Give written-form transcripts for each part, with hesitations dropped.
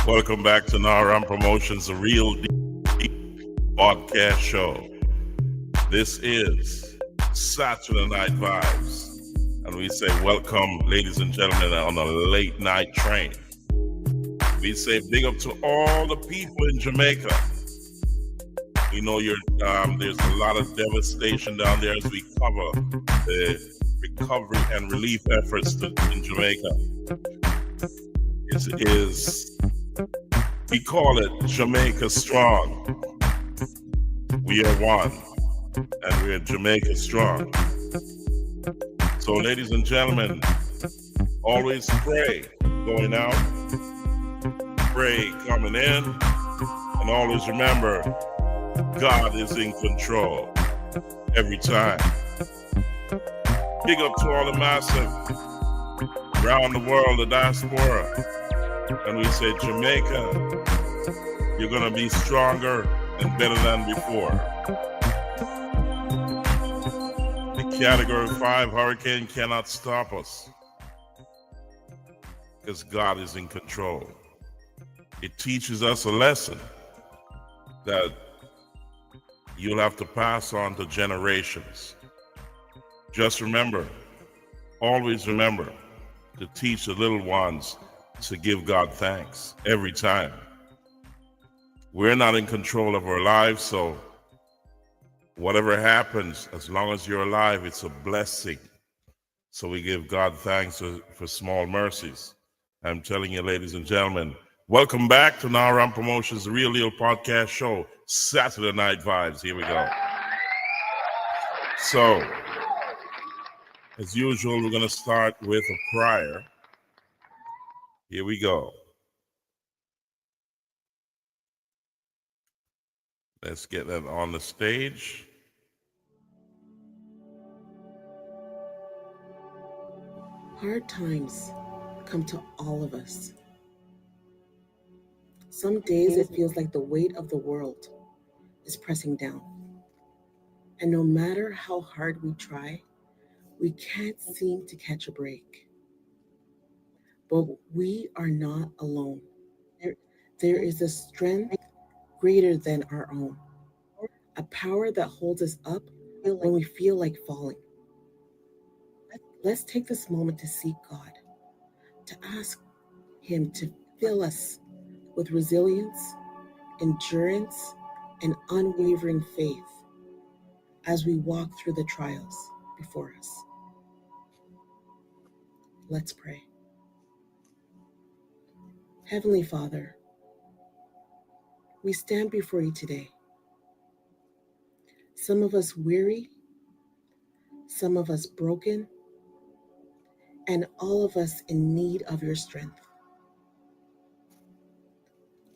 Welcome back to Naram Promotions, the Real Deep podcast show. This is Saturday Night Vibes. And we say welcome, ladies and gentlemen, on a late night train. We say big up to all the people in Jamaica. We know there's a lot of devastation down there as we cover the recovery and relief efforts in Jamaica. We call it Jamaica Strong. We are one, and we're Jamaica Strong. So, ladies and gentlemen, always pray going out, pray coming in, and always remember, God is in control every time. Big up to all the massive around the world, the diaspora. And we say, Jamaica, you're going to be stronger and better than before. The Category 5 hurricane cannot stop us because God is in control. It teaches us a lesson that you'll have to pass on to generations. Just remember, always remember to teach the little ones to give God thanks every time. We're not in control of our lives, so whatever happens, as long as you're alive, it's a blessing. So we give God thanks for small mercies. I'm telling you, ladies and gentlemen, welcome back to Naram Promotions, the Real Deal podcast show, Saturday Night Vibes. Here we go. So, as usual, we're going to start with a prayer. Here we go. Let's get that on the stage. Hard times come to all of us. Some days it feels like the weight of the world is pressing down. And no matter how hard we try, we can't seem to catch a break. But we are not alone. There is a strength greater than our own, a power that holds us up when we feel like falling. Let's take this moment to seek God, to ask Him to fill us with resilience, endurance, and unwavering faith as we walk through the trials before us. Let's pray. Heavenly Father, we stand before you today. Some of us weary, some of us broken, and all of us in need of your strength.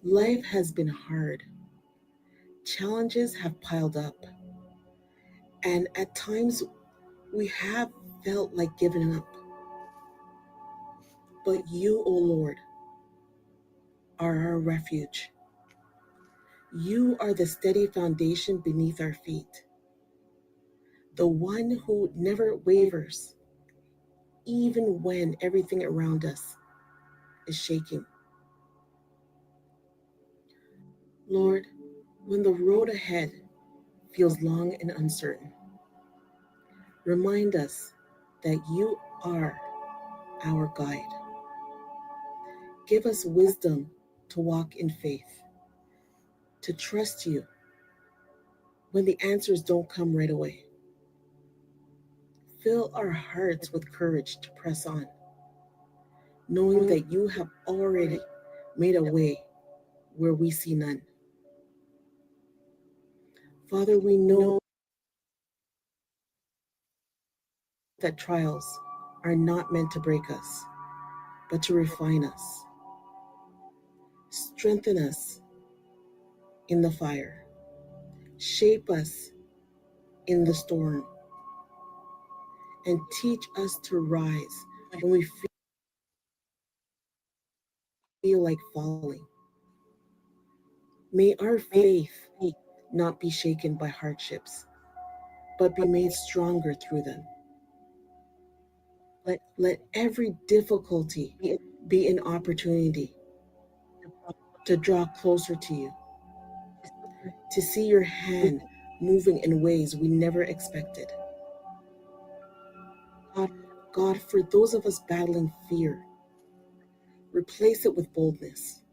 Life has been hard. Challenges have piled up. And at times we have felt like giving up. But you, O Lord, are our refuge. You are the steady foundation beneath our feet, the one who never wavers, even when everything around us is shaking. Lord, when the road ahead feels long and uncertain, remind us that you are our guide. Give us wisdom to walk in faith, to trust you when the answers don't come right away. Fill our hearts with courage to press on, knowing that you have already made a way where we see none. Father, we know that trials are not meant to break us, but to refine us. Strengthen us in the fire. Shape us in the storm. And teach us to rise when we feel like falling. May our faith not be shaken by hardships, but be made stronger through them. Let every difficulty be an opportunity to draw closer to you, to see your hand moving in ways we never expected. God, for those of us battling fear, replace it with boldness.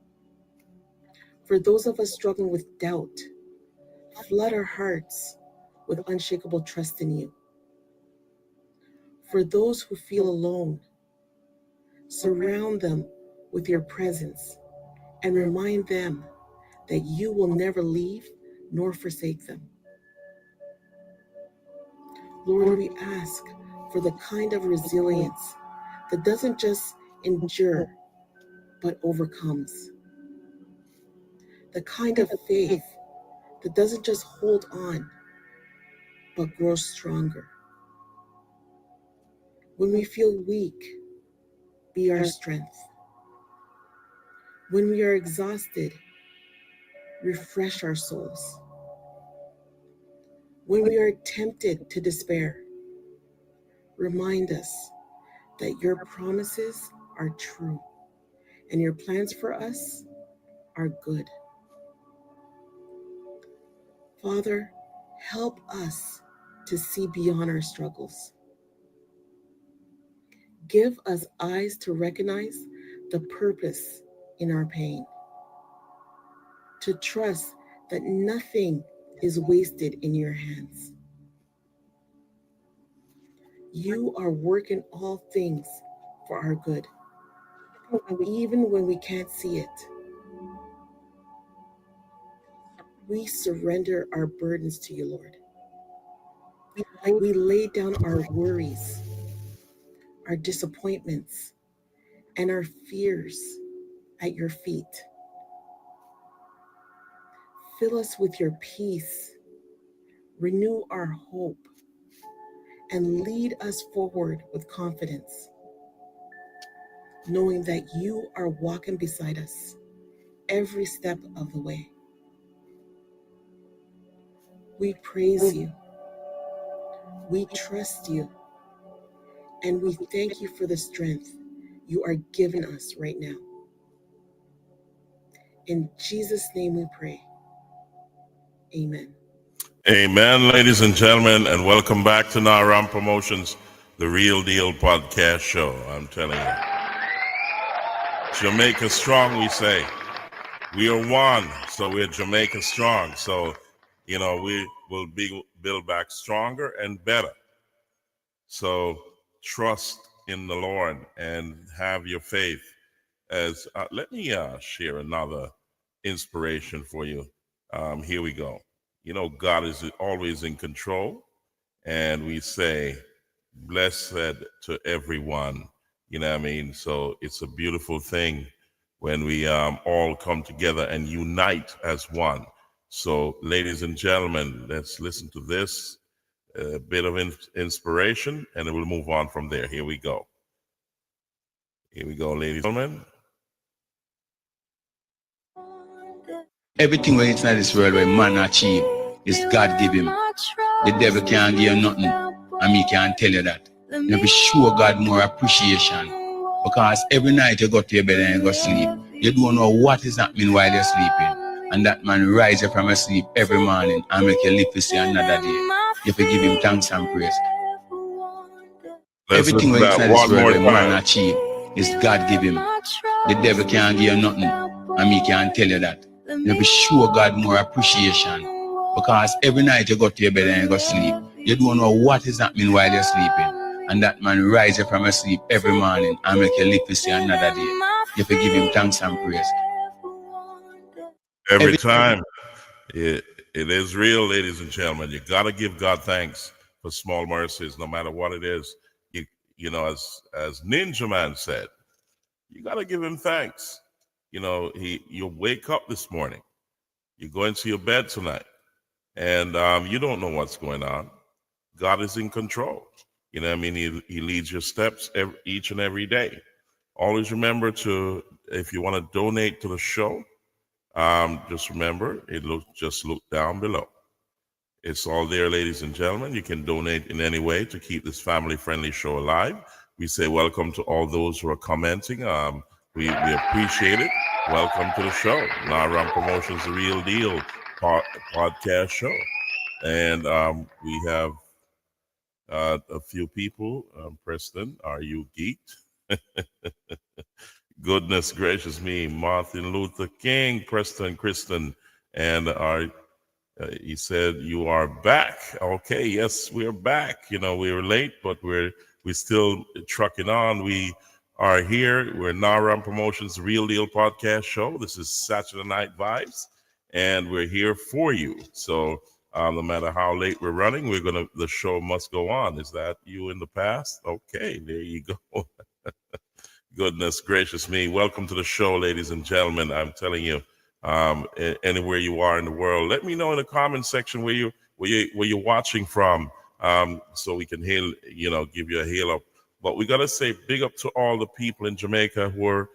For those of us struggling with doubt, flood our hearts with unshakable trust in you. For those who feel alone, surround them with your presence and remind them that you will never leave nor forsake them. Lord, we ask for the kind of resilience that doesn't just endure, but overcomes. The kind of faith that doesn't just hold on, but grows stronger. When we feel weak, be our strength. When we are exhausted, refresh our souls. When we are tempted to despair, remind us that your promises are true and your plans for us are good. Father, help us to see beyond our struggles. Give us eyes to recognize the purpose in our pain, to trust that nothing is wasted in your hands. You are working all things for our good, even when we can't see it. We surrender our burdens to you, Lord. We lay down our worries, our disappointments, and our fears at your feet. Fill us with your peace, renew our hope, and lead us forward with confidence, knowing that you are walking beside us every step of the way. We praise you, we trust you, and we thank you for the strength you are giving us right now. In Jesus' name we pray. Amen. Amen, ladies and gentlemen, and welcome back to Naram Promotions, the Real Deal podcast show. I'm telling you, Jamaica strong, we say. We are one, so we're Jamaica strong. So, we will build back stronger and better. So trust in the Lord and have your faith. As let me share another inspiration for you. Here we go. God is always in control, and we say, blessed to everyone. You know what I mean? So it's a beautiful thing when we all come together and unite as one. So, ladies and gentlemen, let's listen to this bit of inspiration, and then we'll move on from there. Here we go. Here we go, ladies and gentlemen. Everything when it's not this world where man achieve is God give him. The devil can't give you nothing, and me can't tell you that. You be show God more appreciation, because every night you go to your bed and you go sleep, you don't know what is happening while you're sleeping, and that man rise you from your sleep every morning and make you live to see another day. You have to give him thanks and praise. Everything when it's not this world where man achieve is God give him. The devil can't give you nothing, and me can't tell you that. You be show God more appreciation, because every night you go to your bed and you go sleep, you don't know what is happening while you're sleeping, and that man rise you from your sleep every morning and make you live to see another day. You have to give him thanks and praise. Every time. It is real, ladies and gentlemen. You got to give God thanks for small mercies, no matter what it is. As Ninja Man said, you got to give him thanks. You wake up this morning, you go into your bed tonight, and you don't know what's going on. God is in control. You know what I mean? He leads your steps each and every day. Always remember if you want to donate to the show, just remember, just look down below. It's all there, ladies and gentlemen. You can donate in any way to keep this family-friendly show alive. We say welcome to all those who are commenting. We appreciate it. Welcome to the show. Naram Promotions, The Real Deal podcast show. And we have a few people. Preston, are you geeked? Goodness gracious me. Martin Luther King, Preston, Kristen. And he said, you are back. Okay, yes, we're back. You know, we were late, but we're still trucking on. We are here. We're Naram Promotions Real Deal podcast show. This is Saturday Night Vibes, and we're here for you. So no matter how late we're running, the show must go on. Is that you in the past? Okay, there you go. Goodness gracious me. Welcome to the show, ladies and gentlemen. I'm telling you, anywhere you are in the world, let me know in the comment section where you're watching from, so we can give you a hail up. But we gotta say big up to all the people in Jamaica who are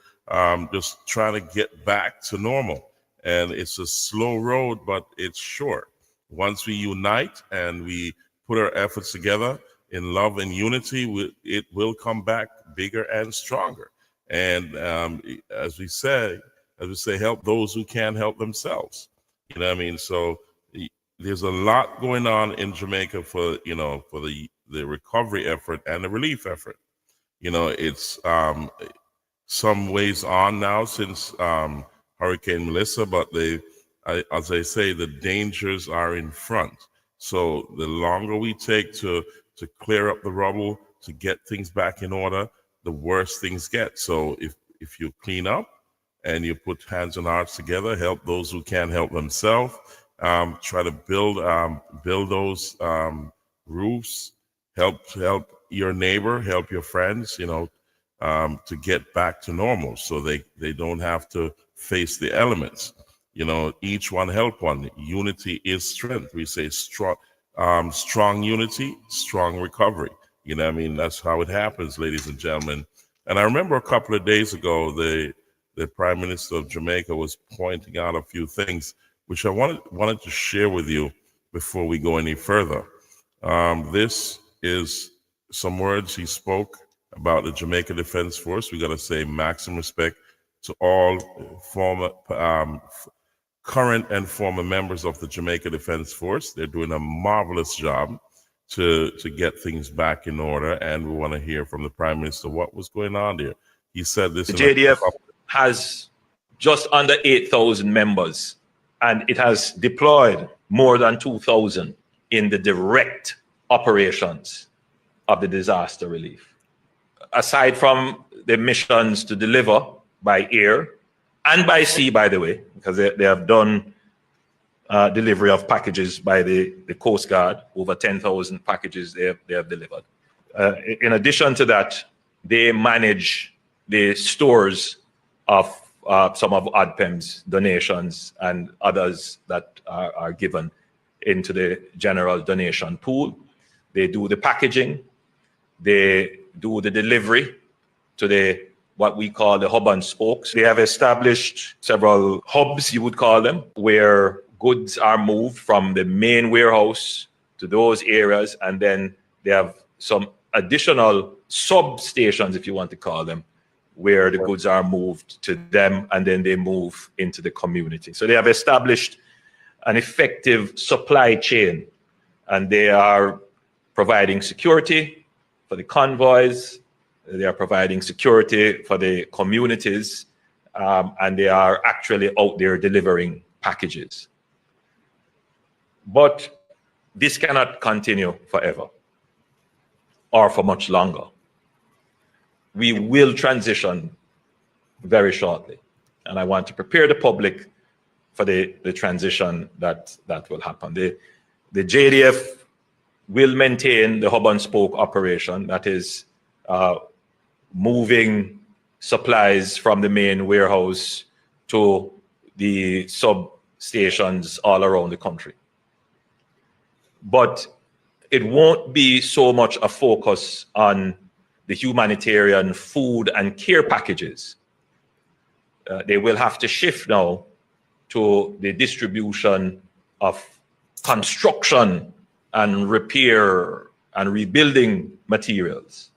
just trying to get back to normal. And it's a slow road, but it's short. Once we unite and we put our efforts together in love and unity, it will come back bigger and stronger. And as we say, help those who can't help themselves. You know what I mean? So there's a lot going on in Jamaica for the recovery effort and the relief effort. You know, it's some ways on now since Hurricane Melissa, but as I say, the dangers are in front. So the longer we take to clear up the rubble, to get things back in order, the worse things get. So if you clean up and you put hands and hearts together, help those who can't help themselves, try to build those roofs, help your neighbor, help your friends, to get back to normal, so they don't have to face the elements. Each one help one. Unity is strength. We say strong unity, strong recovery. You know what I mean? That's how it happens, ladies and gentlemen. And I remember a couple of days ago, the Prime Minister of Jamaica was pointing out a few things which I wanted to share with you before we go any further. This is some words he spoke about the Jamaica Defense Force. We got to say maximum respect to all former, current and former members of the Jamaica Defense Force. They're doing a marvelous job to get things back in order, and we want to hear from the Prime Minister what was going on there. He said this. The JDF has just under 8,000 members, and it has deployed more than 2,000 in the direct operations of the disaster relief. Aside from the missions to deliver by air and by sea, by the way, because they have done delivery of packages by the Coast Guard, over 10,000 packages they have delivered. In addition to that, they manage the stores of some of ODPEM's donations and others that are given into the general donation pool. They do the packaging, they do the delivery to what we call the hub and spokes. They have established several hubs, you would call them, where goods are moved from the main warehouse to those areas, and then they have some additional substations, if you want to call them, where the goods are moved to them, and then they move into the community. So they have established an effective supply chain, and they are providing security for the convoys, they are providing security for the communities, and they are actually out there delivering packages. But this cannot continue forever or for much longer. We will transition very shortly, and I want to prepare the public for the transition that will happen. The JDF will maintain the hub and spoke operation, that is moving supplies from the main warehouse to the substations all around the country. But it won't be so much a focus on the humanitarian food and care packages. They will have to shift now to the distribution of construction and repair and rebuilding materials.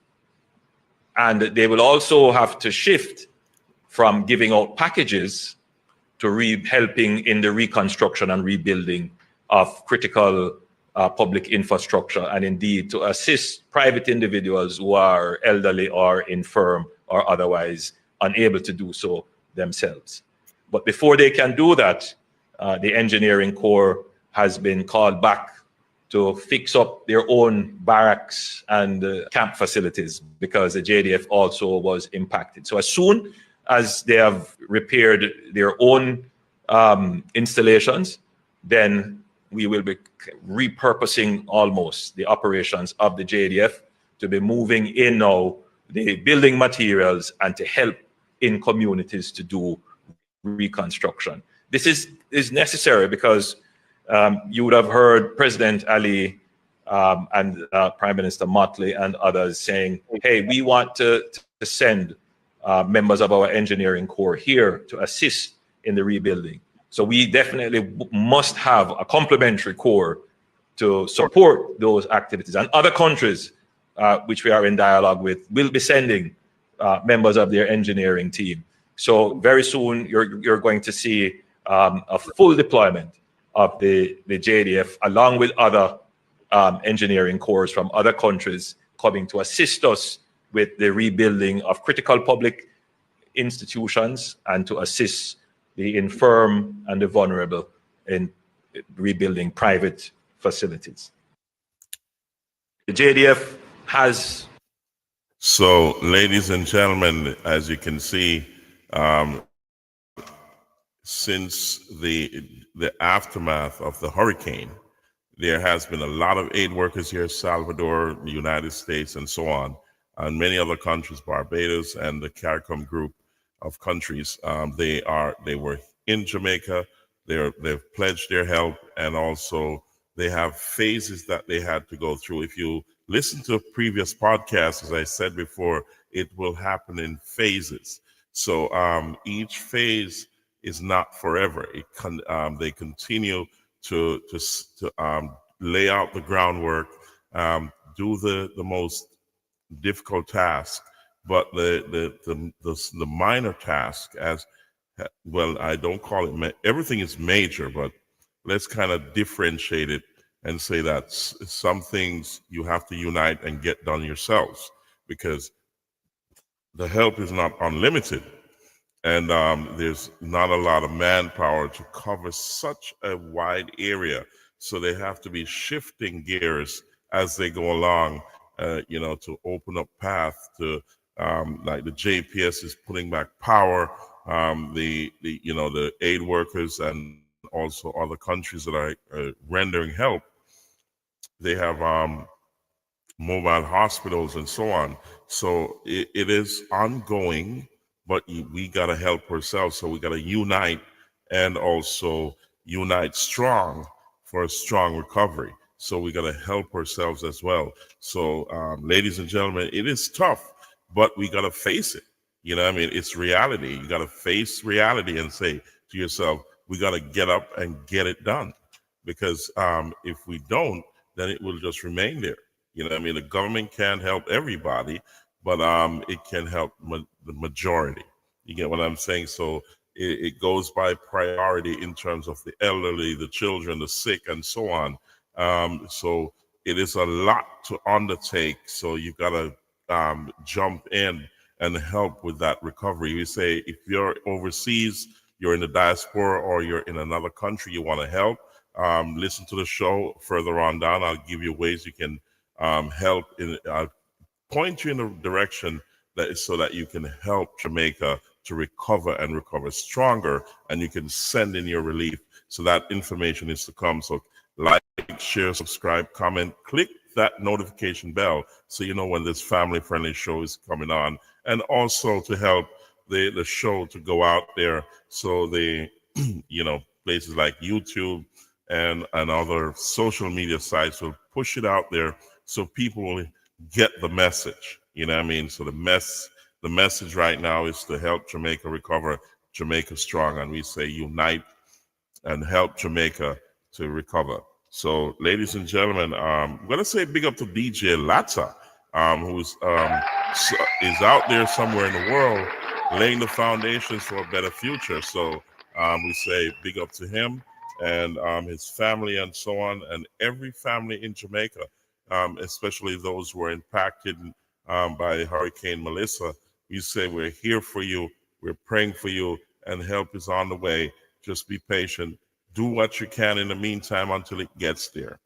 And they will also have to shift from giving out packages to helping in the reconstruction and rebuilding of critical public infrastructure, and indeed to assist private individuals who are elderly or infirm or otherwise unable to do so themselves. But before they can do that, the engineering corps has been called back to fix up their own barracks and camp facilities, because the JDF also was impacted. So as soon as they have repaired their own installations, then we will be repurposing almost the operations of the JDF to be moving in now the building materials and to help in communities to do reconstruction. This is necessary because you would have heard President Ali and Prime Minister Motley and others saying, hey, we want to send members of our engineering corps here to assist in the rebuilding. So we definitely must have a complementary corps to support those activities. And other countries, which we are in dialogue with, will be sending members of their engineering team. So very soon you're going to see a full deployment of the JDF along with other engineering corps from other countries coming to assist us with the rebuilding of critical public institutions and to assist the infirm and the vulnerable in rebuilding private facilities. The JDF has... So, ladies and gentlemen, as you can see, since the aftermath of the hurricane, there has been a lot of aid workers here, Salvador, the United States, and so on, and many other countries, Barbados and the CARICOM group of countries. They were in Jamaica. They've pledged their help, and also they have phases that they had to go through. If you listen to previous podcasts, as I said before, it will happen in phases. So each phase is not forever. They continue to lay out the groundwork, do the most difficult task, but the minor task, as well, I don't call it everything is major, but let's kind of differentiate it and say that some things you have to unite and get done yourselves, because the help is not unlimited, and there's not a lot of manpower to cover such a wide area. So they have to be shifting gears as they go along, to open up path to, like the JPS is putting back power, the aid workers and also other countries that are rendering help. They have mobile hospitals and so on. So it is ongoing, but we got to help ourselves. So we got to unite, and also unite strong for a strong recovery. So we got to help ourselves as well. So ladies and gentlemen, it is tough, but we got to face it. You know what I mean? It's reality. You got to face reality and say to yourself, we got to get up and get it done. Because if we don't, then it will just remain there. You know what I mean? The government can't help everybody, but it can help the majority. You get what I'm saying? So it goes by priority in terms of the elderly, the children, the sick, and so on. So it is a lot to undertake. So you got to jump in and help with that recovery. We say if you're overseas, you're in the diaspora, or you're in another country, you want to help, listen to the show further on down. I'll give you ways you can help. I'll point you in the direction that is so that you can help Jamaica to recover and recover stronger, and you can send in your relief. So that information is to come. So like, share, subscribe, comment, click that notification bell so you know when this family-friendly show is coming on, and also to help the show to go out there so the places like YouTube and other social media sites will push it out there so people will get the message. You know what I mean? So the message right now is to help Jamaica recover, Jamaica strong, and we say unite and help Jamaica to recover. So, ladies and gentlemen, I'm gonna say big up to DJ Latta, who's is out there somewhere in the world, laying the foundations for a better future. So we say big up to him and his family and so on, and every family in Jamaica, especially those who are impacted by Hurricane Melissa. We say we're here for you, we're praying for you, and help is on the way. Just be patient. Do what you can in the meantime until it gets there.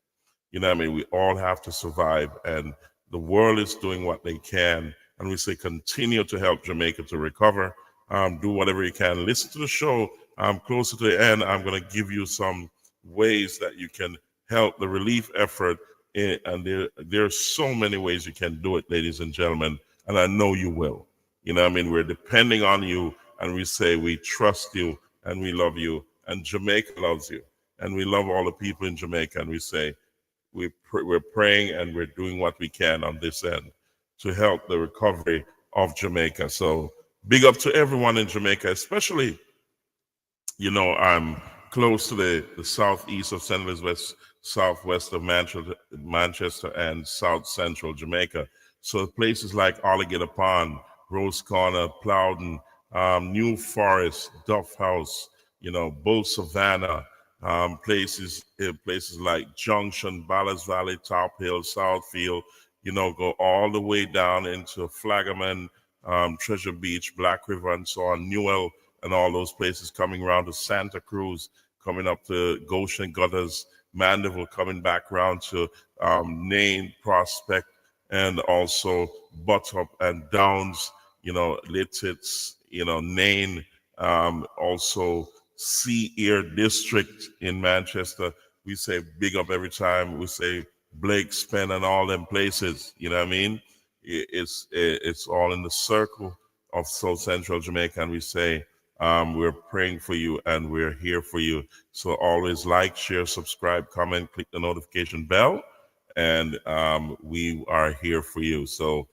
You know what I mean? We all have to survive, and the world is doing what they can. And we say continue to help Jamaica to recover. Do whatever you can. Listen to the show. Closer to the end, I'm going to give you some ways that you can help the relief effort. And there are so many ways you can do it, ladies and gentlemen. And I know you will. You know what I mean? We're depending on you, and we say we trust you and we love you. And Jamaica loves you. And we love all the people in Jamaica. And we say we're praying and we're doing what we can on this end to help the recovery of Jamaica. So big up to everyone in Jamaica, especially, you know, I'm close to the southeast of St. Elizabeth, southwest of Manchester and South Central Jamaica. So places like Alligator Pond, Rose Corner, Plowden, New Forest, Duff House, you know, Bull Savannah, places like Junction, Ballas Valley, Top Hill, Southfield, you know, go all the way down into Flagaman, Treasure Beach, Black River, and so on, Newell, and all those places, coming around to Santa Cruz, coming up to Goshen Gutters, Mandeville, coming back around to Nain, Prospect, and also Buttup and Downs, you know, Lititz, you know, Nain, also Sea Ear District in Manchester. We say big up every time. We say Blake, Spen, and all them places. You know what I mean? It's all in the circle of South Central Jamaica, and we say we're praying for you and we're here for you. So always like, share, subscribe, comment, click the notification bell, and we are here for you. So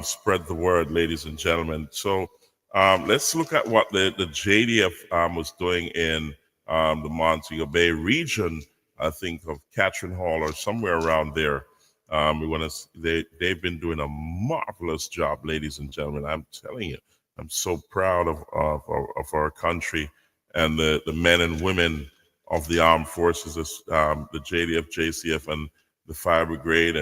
spread the word, ladies and gentlemen. So let's look at what the JDF was doing in the Montego Bay region, I think of Catherine Hall or somewhere around there. They've been doing a marvelous job, ladies and gentlemen. I'm telling you, I'm so proud of our country and the men and women of the armed forces, the JDF, JCF, and the Fire Brigade,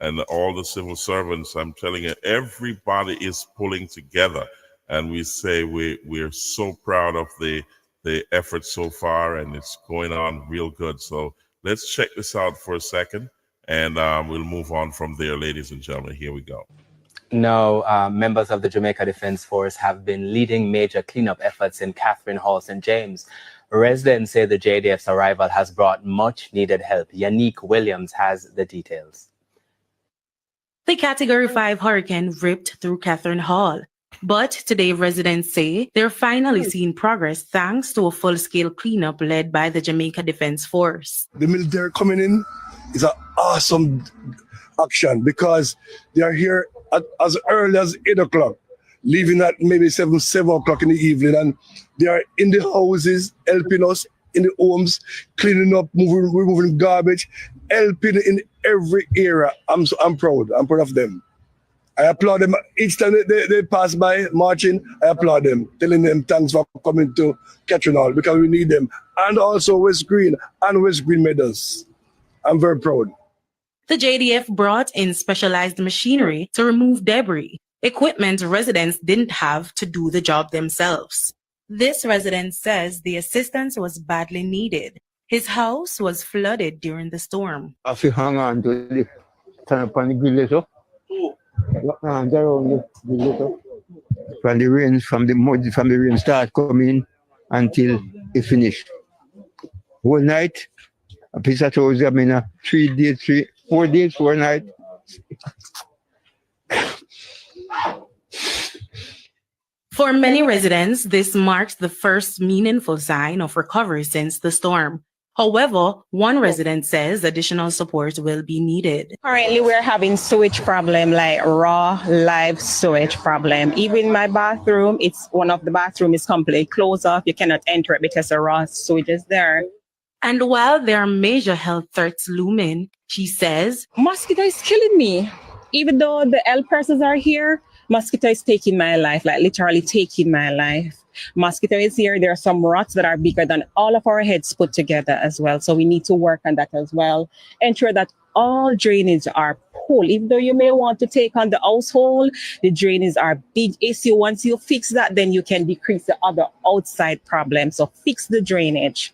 and all the civil servants. I'm telling you, everybody is pulling together. And we say we're so proud of the effort so far, and it's going on real good. So let's check this out for a second, and we'll move on from there, ladies and gentlemen. Here we go. Now, members of the Jamaica Defense Force have been leading major cleanup efforts in Catherine Hall, St. James. Residents say the JDF's arrival has brought much needed help. Yannick Williams has the details. The Category 5 hurricane ripped through Catherine Hall. But today, residents say they're finally seeing progress thanks to a full-scale cleanup led by the Jamaica Defense Force. The military coming in is an awesome action because they are here as early as 8 o'clock, leaving at maybe 7 o'clock in the evening, and they are in the houses, helping us in the homes, cleaning up, removing garbage, helping in every area. I'm proud. I'm proud of them. I applaud them each time they pass by marching. I applaud them, telling them thanks for coming to Catherine Hall because we need them. And also West Green and West Green medals. I'm very proud. The JDF brought in specialized machinery to remove debris, equipment residents didn't have to do the job themselves. This resident says the assistance was badly needed. His house was flooded during the storm. I feel hang on to the turn upon the grill little. From the rain, from the rain start coming until it finished. Whole night, a piece of toes, I mean, 4 days, 4 nights. For many residents, this marks the first meaningful sign of recovery since the storm. However, one resident says additional support will be needed. Currently, we're having sewage problem, like raw, live sewage problem. Even my bathroom, one of the bathrooms is completely closed off. You cannot enter it because the raw sewage is there. And while there are major health threats looming, she says, mosquito is killing me. Even though the health persons are here, Mosquito is taking my life, like literally taking my life. Mosquito is here. There are some rats that are bigger than all of our heads put together as well. So we need to work on that as well. Ensure that all drainage are full. Even though you may want to take on the household, the drainage are big issue. Once you fix that, then you can decrease the other outside problems. So fix the drainage.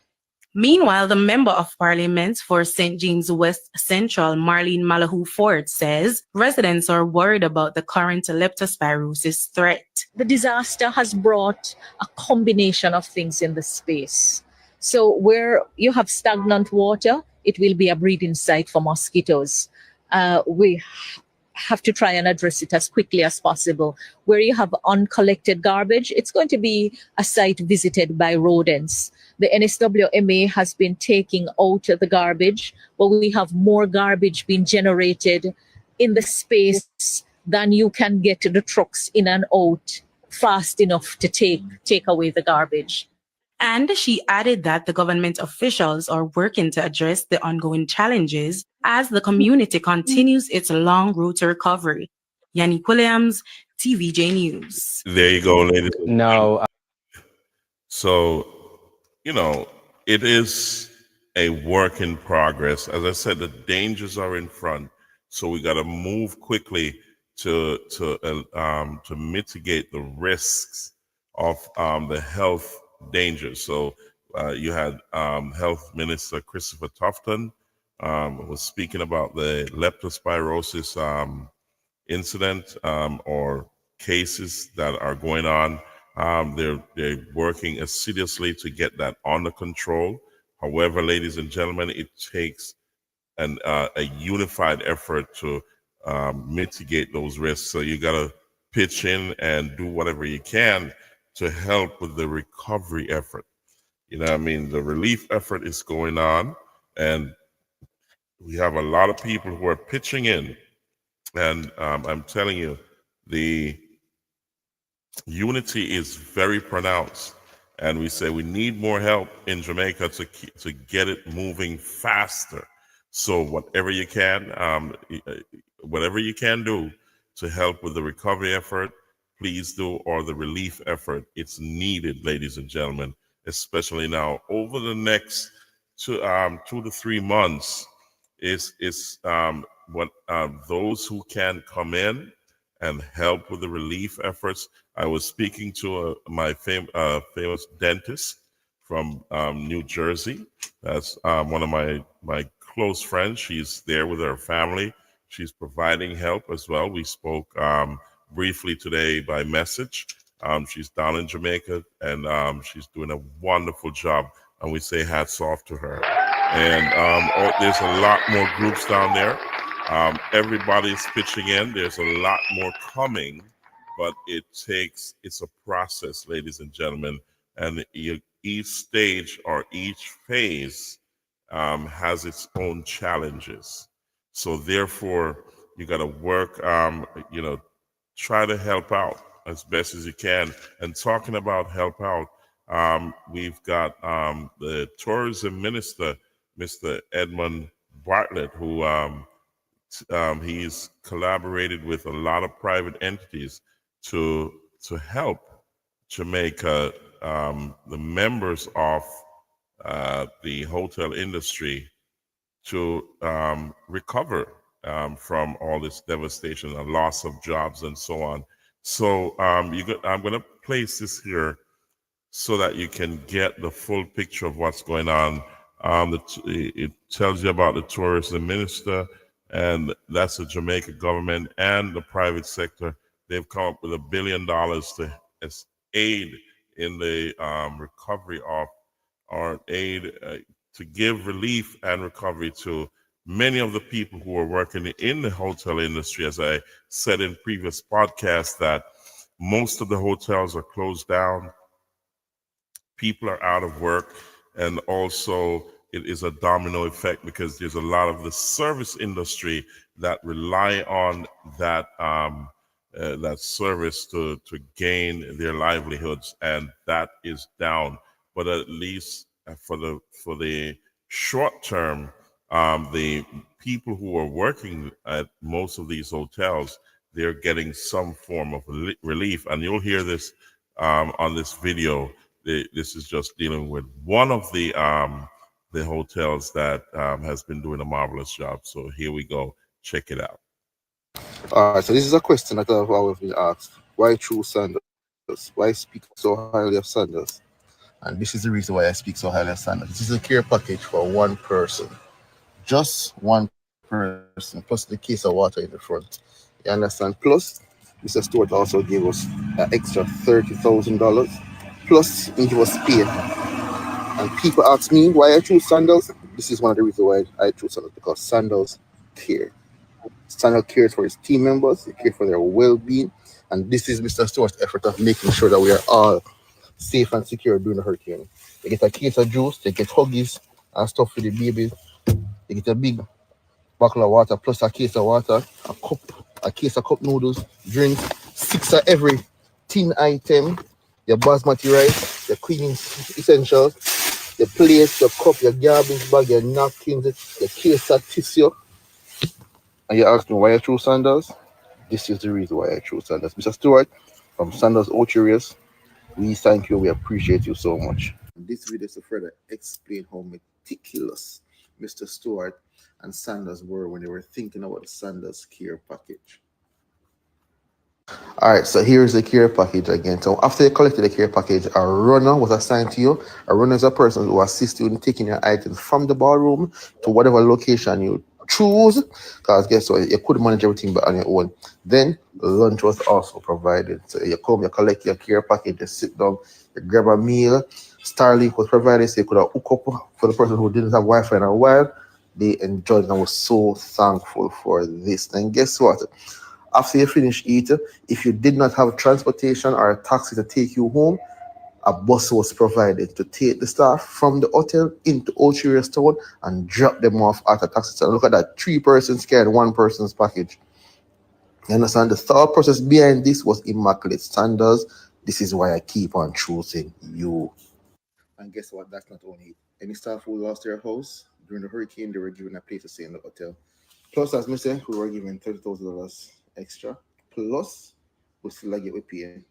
Meanwhile, the Member of Parliament for St. James West Central, Marlene Malahoo Ford, says residents are worried about the current leptospirosis threat. The disaster has brought a combination of things in the space. So where you have stagnant water, it will be a breeding site for mosquitoes. We have to try and address it as quickly as possible. Where you have uncollected garbage, it's going to be a site visited by rodents. The NSWMA has been taking out the garbage, but we have more garbage being generated in the space than you can get the trucks in and out fast enough to take away the garbage. And she added that the government officials are working to address the ongoing challenges as the community continues its long road to recovery. Yannick Williams, TVJ News. There you go, ladies. No. So, it is a work in progress. As I said, the dangers are in front, so we got to move quickly to mitigate the risks of the health dangers. So you had Health Minister Christopher Tufton was speaking about the leptospirosis incident or cases that are going on. They're working assiduously to get that under control. However, ladies and gentlemen, it takes a unified effort to mitigate those risks. So you got to pitch in and do whatever you can to help with the recovery effort. The relief effort is going on, and we have a lot of people who are pitching in. And I'm telling you, the unity is very pronounced, and we say we need more help in Jamaica to get it moving faster. So whatever you can do to help with the recovery effort, please do, or the relief effort. It's needed, ladies and gentlemen, especially now over the next 2 to 3 months. Those who can come in and help with the relief efforts. I was speaking to my famous dentist from New Jersey. That's one of my close friends. She's there with her family. She's providing help as well. We spoke briefly today by message. She's down in Jamaica, and she's doing a wonderful job, and we say hats off to her. And there's a lot more groups down there. Everybody's pitching in. There's a lot more coming, but it's a process, ladies and gentlemen, and each stage or each phase has its own challenges. So therefore, you got to work, try to help out as best as you can. And talking about help out, we've got the tourism minister, Mr. Edmund Bartlett, who he's collaborated with a lot of private entities to help Jamaica, the members of the hotel industry, to recover from all this devastation and loss of jobs and so on. So I'm going to place this here so that you can get the full picture of what's going on. It tells you about the tourism minister, and that's the Jamaica government and the private sector. They've come up with $1 billion to aid in the recovery of, or aid to give relief and recovery to many of the people who are working in the hotel industry. As I said in previous podcasts, that most of the hotels are closed down. People are out of work, and also it is a domino effect because there's a lot of the service industry that rely on that that service to gain their livelihoods, and that is down. But at least for the short term, the people who are working at most of these hotels, they're getting some form of relief. And you'll hear this on this video. This is just dealing with one of the hotels that has been doing a marvelous job. So here we go. Check it out. All right, so this is a question that I've always been asked. Why choose Sanders? Why speak so highly of Sanders? And this is the reason why I speak so highly of Sanders. This is a care package for one person. Just one person, plus the case of water in the front. You understand? Plus, Mr. Stewart also gave us an extra $30,000. Plus, he gave us pay. And people ask me why I choose Sandals. This is one of the reasons why I choose Sandals, because Sandals care. Sandals cares for his team members, he cares for their well-being, and this is Mr. Stewart's effort of making sure that we are all safe and secure during the hurricane. They get a case of juice, they get Huggies and stuff for the babies, they get a big bottle of water plus a case of water, a case of cup noodles, drinks, 6 of every tin item, your basmati rice, your cleaning essentials, your plates, your cup, your garbage bag, your napkins, your case of tissue. And you ask me why I chose Sandals? This is the reason why I chose Sandals. Mr. Stewart from Sandals Ocherius, we thank you, we appreciate you so much. This video is to further explain how meticulous Mr. Stewart and Sanders were when they were thinking about the Sanders care package. All right, so here's the care package again. So after you collected the care package, a runner was assigned to you. A runner is a person who assists you in taking your items from the ballroom to whatever location you choose, because guess what, you could manage everything but on your own. Then lunch was also provided. So you come, you collect your care package, you sit down, you grab a meal. Starlink was provided, so you could have hook up for the person who didn't have Wi-Fi in a while. They enjoyed it and was so thankful for this. And guess what? After you finish eating, if you did not have transportation or a taxi to take you home, a bus was provided to take the staff from the hotel into Ocherius Town and drop them off at a taxi stand. Look at that, 3 persons carrying 1 person's package. You understand? The thought process behind this was immaculate. Sanders, this is why I keep on choosing you. And guess what? That's not only it. Any staff who lost their house during the hurricane, they were given a place to stay in the hotel. Plus, as I said, we were given $30,000 extra. Plus, we still get with pay.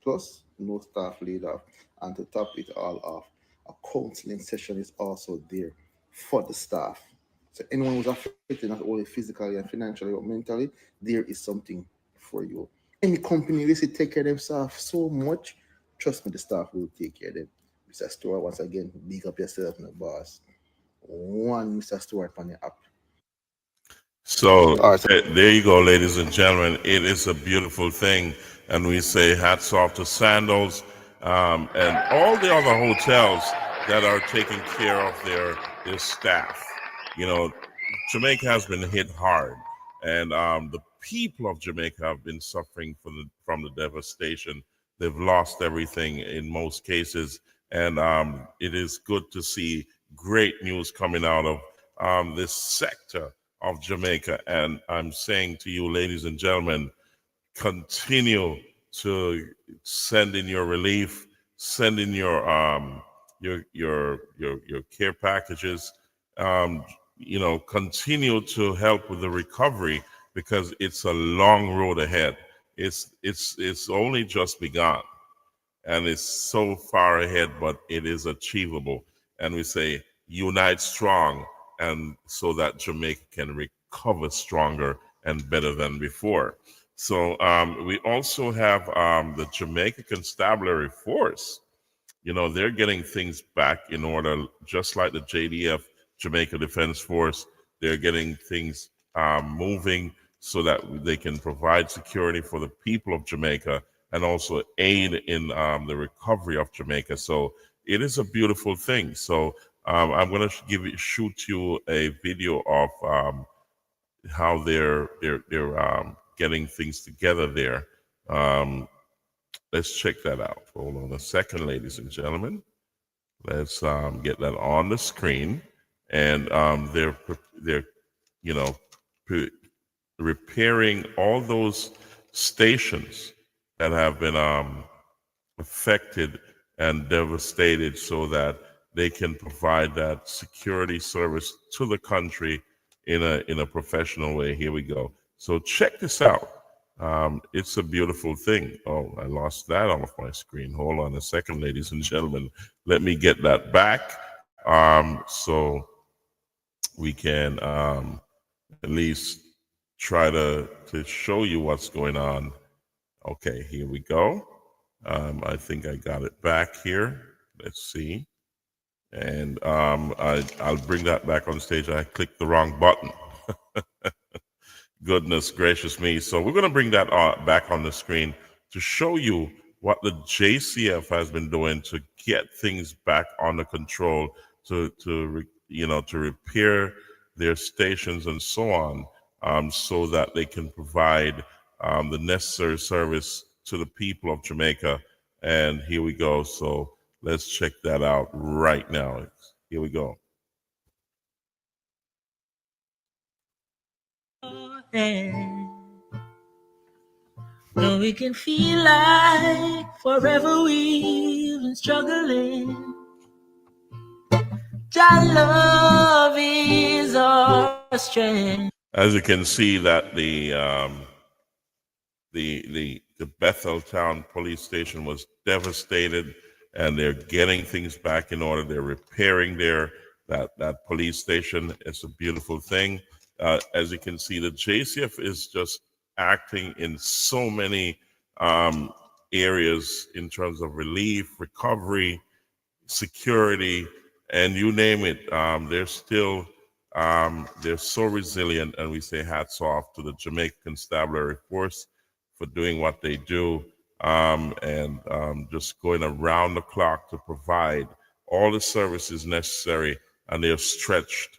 Plus, no staff laid off. And to top it all off, a counseling session is also there for the staff. So anyone who's affected, not only physically and financially, but mentally, there is something for you. Any company, they say take care of themselves so much, trust me, the staff will take care of them. Mr. Stewart, once again, big up yourself and the boss. One Mr. Stewart on your app. So there you go, ladies and gentlemen. It is a beautiful thing. And we say hats off to Sandals and all the other hotels that are taking care of their staff. You know, Jamaica has been hit hard. And the people of Jamaica have been suffering from the devastation. They've lost everything in most cases. And it is good to see great news coming out of this sector of Jamaica. And I'm saying to you, ladies and gentlemen, continue to send in your relief, send in your care packages. You know, continue to help with the recovery, because it's a long road ahead. It's only just begun, and it's so far ahead, but it is achievable. And we say unite strong, and so that Jamaica can recover stronger and better than before. So we also have the Jamaica Constabulary Force. You know, they're getting things back in order, just like the JDF, Jamaica Defense Force. They're getting things moving so that they can provide security for the people of Jamaica and also aid in the recovery of Jamaica. So it is a beautiful thing. So I'm going to shoot you a video of how they're getting things together there. Let's check that out. Hold on a second, ladies and gentlemen. Let's get that on the screen. And they're you know, repairing all those stations that have been affected and devastated, so that they can provide that security service to the country in a professional way. Here we go. So check this out. It's a beautiful thing. Oh, I lost that off my screen. Hold on a second, ladies and gentlemen. Let me get that back. So we can at least try to show you what's going on. Okay, here we go. I think I got it back here. Let's see. And I'll bring that back on stage. I clicked the wrong button. Goodness gracious me. So we're going to bring that back on the screen to show you what the JCF has been doing to get things back under control, to repair their stations and so on, so that they can provide the necessary service to the people of Jamaica. And here we go. So let's check that out right now. Here we go. Though we can feel like forever we've been struggling, Thy love is our strength. As you can see, that the Betheltown police station was devastated, and they're getting things back in order. They're repairing that police station. It's a beautiful thing. As you can see, the JCF is just acting in so many areas in terms of relief, recovery, security, and you name it. They're so resilient, and we say hats off to the Jamaican Constabulary Force for doing what they do, and just going around the clock to provide all the services necessary. And they're stretched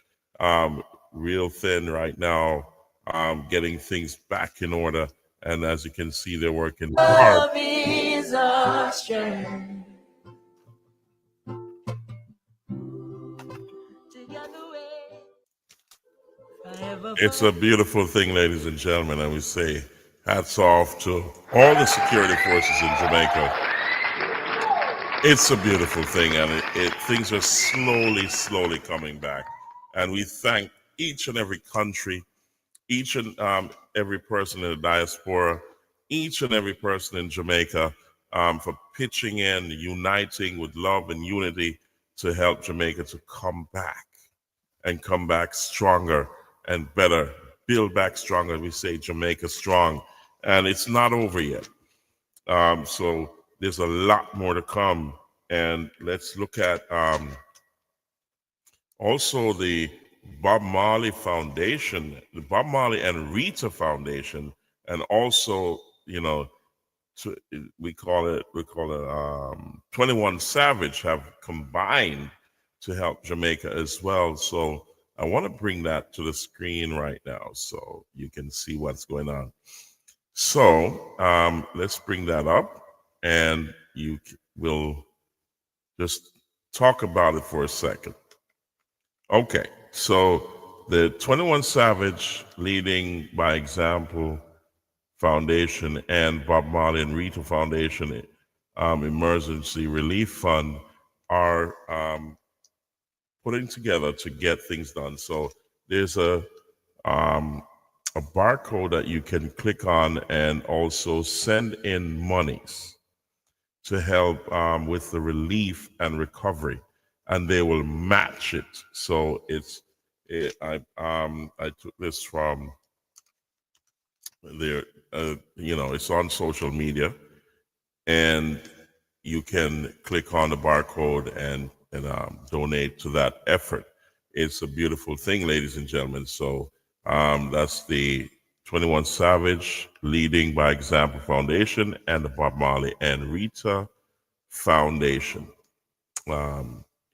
real thin right now, getting things back in order. And as you can see, they're working hard. Love is our strength. It's a beautiful thing, ladies and gentlemen, and we say hats off to all the security forces in Jamaica. It's a beautiful thing, and things are slowly coming back. And we thank each and every country, each and every person in the diaspora, each and every person in Jamaica for pitching in, uniting with love and unity to help Jamaica to come back and come back stronger and better, build back stronger. We say Jamaica strong, and it's not over yet. So there's a lot more to come. And let's look at also the Bob Marley Foundation, the Bob Marley and Rita Foundation, and also, we call it 21 Savage have combined to help Jamaica as well. So I want to bring that to the screen right now so you can see what's going on. So let's bring that up, and you will just talk about it for a second. Okay, so the 21 Savage Leading by Example Foundation and Bob Marley and Rita Foundation Emergency Relief Fund are putting together to get things done. So there's a barcode that you can click on and also send in monies to help with the relief and recovery, and they will match it. So I took this from there. It's on social media, and you can click on the barcode and donate to that effort. It's a beautiful thing, ladies and gentlemen. So that's the 21 Savage Leading by Example Foundation and the Bob Marley and Rita Foundation.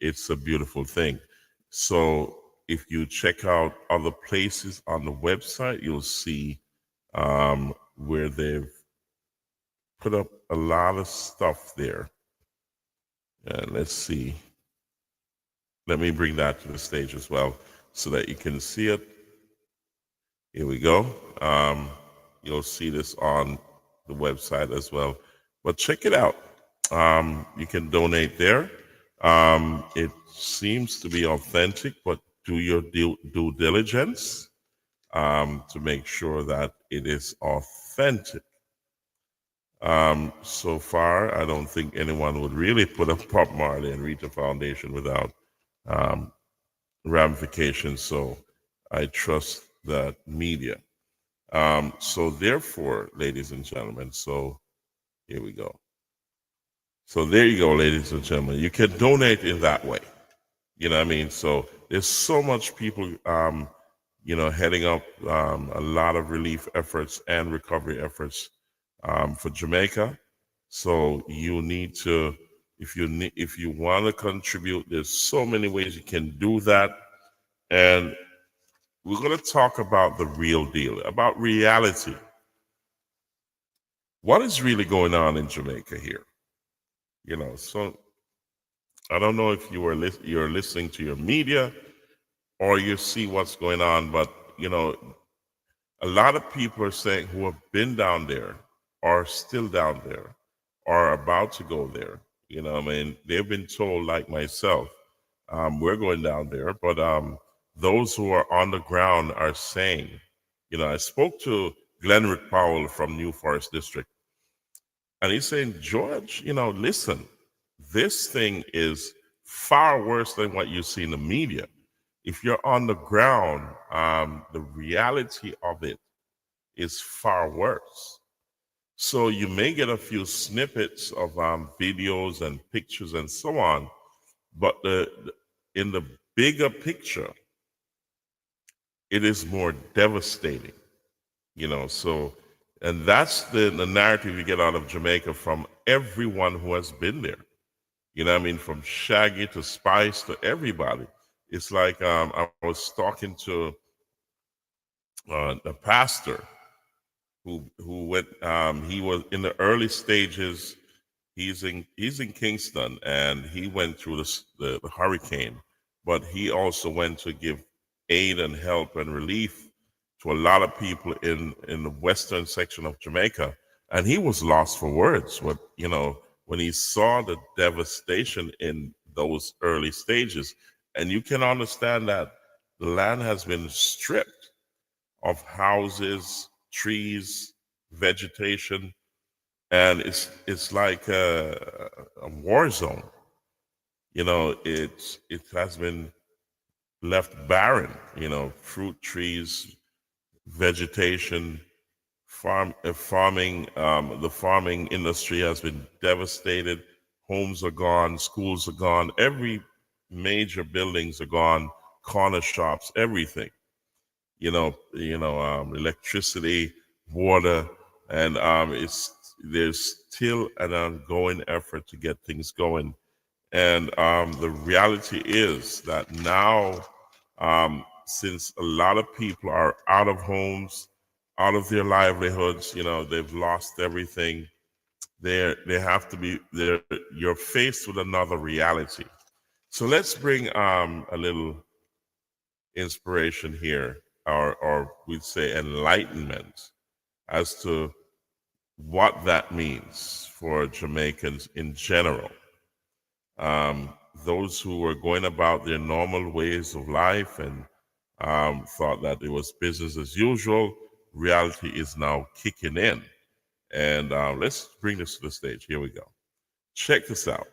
It's a beautiful thing. So if you check out other places on the website, you'll see where they've put up a lot of stuff there. Let's see. Let me bring that to the stage as well so that you can see it. Here we go. You'll see this on the website as well. But check it out. You can donate there. It seems to be authentic, but do your due diligence. to make sure that it is authentic. So far, I don't think anyone would really put up Bob Marley and Rita Foundation without ramifications. So I trust that media. So therefore, ladies and gentlemen, so here we go. So there you go, ladies and gentlemen. You can donate in that way. You know what I mean? So there's so much people, heading up a lot of relief efforts and recovery efforts for Jamaica. So you need to, if you want to contribute, there's so many ways you can do that. And we're going to talk about the real deal, about reality. What is really going on in Jamaica here? So I don't know if you're listening to your media or you see what's going on, but a lot of people are saying who have been down there, are still down there, are about to go there. They've been told, like myself, we're going down there, but those who are on the ground are saying, I spoke to Glenrick Powell from New Forest District, and he's saying, George, listen, this thing is far worse than what you see in the media. If you're on the ground, the reality of it is far worse. So you may get a few snippets of videos and pictures and so on, but in the bigger picture, it is more devastating, and that's the narrative you get out of Jamaica from everyone who has been there. From Shaggy to Spice to everybody. It's like I was talking to the pastor who went. He was in the early stages. He's in Kingston, and he went through the hurricane, but he also went to give aid and help and relief to a lot of people in the western section of Jamaica, and he was lost for words. When he saw the devastation in those early stages, and you can understand that the land has been stripped of houses, trees, vegetation, and it's like a war zone. It has been left barren. Fruit trees, vegetation, farming. The farming industry has been devastated. Homes are gone. Schools are gone. Every major buildings are gone. Corner shops, everything. Electricity, water, and there's still an ongoing effort to get things going. And the reality is that now, since a lot of people are out of homes, out of their livelihoods, they've lost everything. They have to be there. You're faced with another reality. So let's bring a little inspiration here, or we'd say enlightenment, as to what that means for Jamaicans in general. Those who were going about their normal ways of life and thought that it was business as usual, reality is now kicking in. And let's bring this to the stage. Here we go. Check this out.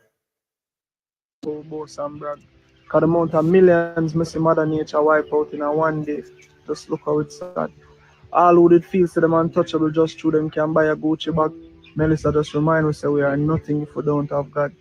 Because the amount of millions Mr. Mother Nature wipe out in a one day. Just look how it's sad. All who did feel to them untouchable just through them can buy a Gucci bag. Melissa just remind us that we are nothing if we don't have God.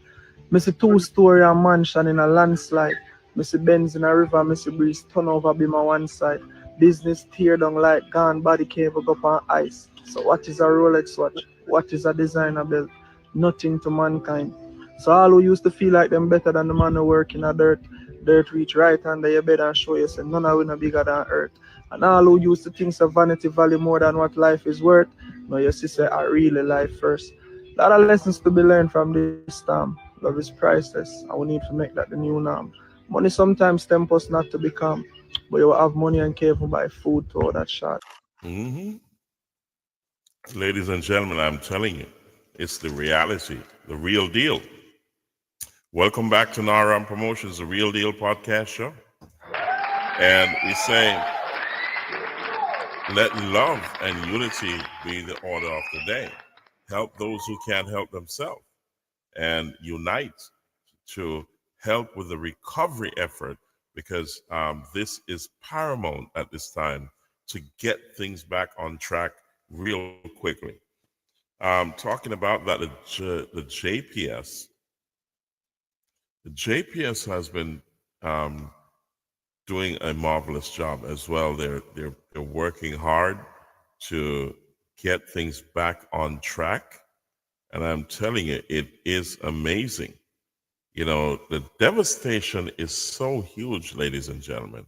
Missy two-story a mansion in a landslide. Missy Benz in a river, Missy Breeze turn over beam on one side. Business tear down like gone body cave up on ice. So what is a Rolex watch? What is a designer belt? Nothing to mankind. So all who used to feel like them better than the man who work in a dirt reach right under your bed and show you say none of we no bigger than earth. And all who used to think of vanity value more than what life is worth, now you see say I really life first. A lot of lessons to be learned from this storm. Love is priceless, and we need to make that the new norm. Money sometimes tempts us not to become, but you will have money and care for buy food to all that shot. Mm-hmm. Ladies and gentlemen, I'm telling you, it's the reality, the real deal. Welcome back to Naram Promotions, the Real Deal podcast show. And we say, let love and unity be the order of the day. Help those who can't help themselves and unite to help with the recovery effort, because this is paramount at this time to get things back on track real quickly. Talking about that, the JPS has been doing a marvelous job as well. They're working hard to get things back on track, and I'm telling you, it is amazing. You know, the devastation is so huge, ladies and gentlemen.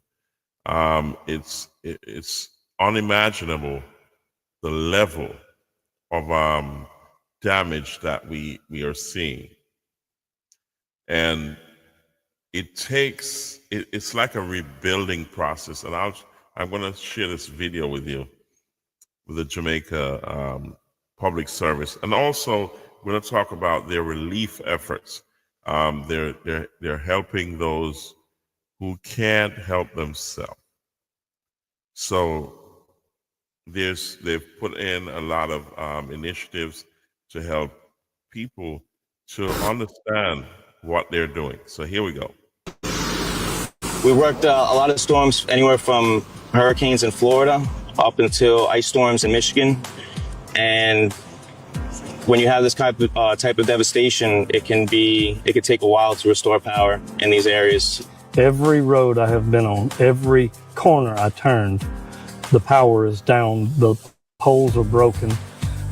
It's unimaginable, the level of damage that we are seeing, and it's like a rebuilding process. And I'm going to share this video with you with the Jamaica Public Service, and also we're going to talk about their relief efforts. They're helping those who can't help themselves. So they've put in a lot of initiatives to help people to understand what they're doing. So here we go. We worked a lot of storms, anywhere from hurricanes in Florida up until ice storms in Michigan. And when you have this type of devastation, it can take a while to restore power in these areas. Every road I have been on, every corner I turned, the power is down, the poles are broken,